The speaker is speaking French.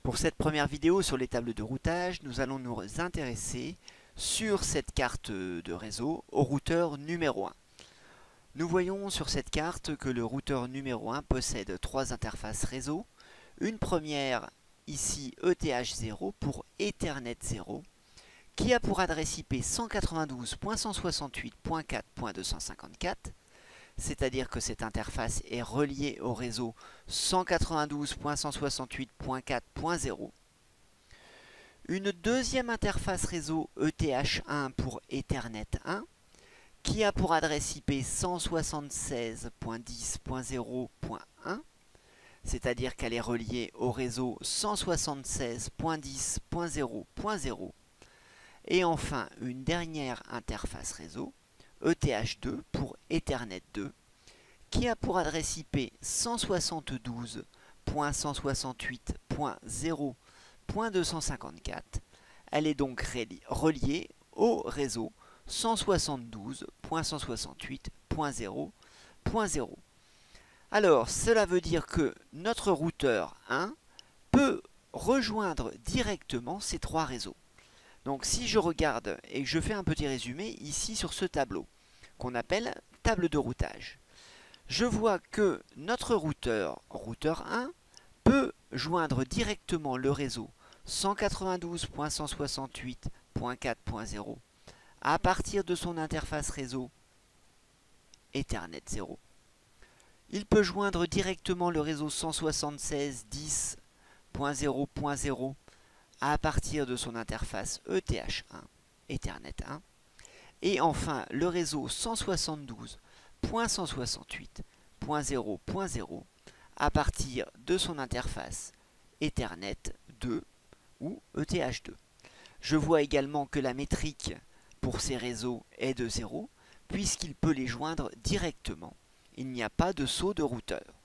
Pour cette première vidéo sur les tables de routage, nous allons nous intéresser sur cette carte de réseau au routeur numéro 1. Nous voyons sur cette carte que le routeur numéro 1 possède trois interfaces réseau. Une première, ici ETH0 pour Ethernet 0, qui a pour adresse IP 192.168.4.254, c'est-à-dire que cette interface est reliée au réseau 192.168.4.0. Une deuxième interface réseau ETH1 pour Ethernet 1, qui a pour adresse IP 176.10.0.1, c'est-à-dire qu'elle est reliée au réseau 176.10.0.0. Et enfin, une dernière interface réseau, ETH2 pour Ethernet 2, qui a pour adresse IP 172.168.0.254. Elle est donc reliée au réseau 172.168.0.0. Alors, cela veut dire que notre routeur 1 peut rejoindre directement ces trois réseaux. Donc si je regarde et que je fais un petit résumé ici sur ce tableau, qu'on appelle table de routage, je vois que notre routeur 1, peut joindre directement le réseau 192.168.4.0 à partir de son interface réseau Ethernet 0. Il peut joindre directement le réseau 176.10.0.0 à partir de son interface ETH1, Ethernet 1. Et enfin, le réseau 172.168.0.0 à partir de son interface Ethernet 2 ou ETH2. Je vois également que la métrique pour ces réseaux est de 0, puisqu'il peut les joindre directement. Il n'y a pas de saut de routeur.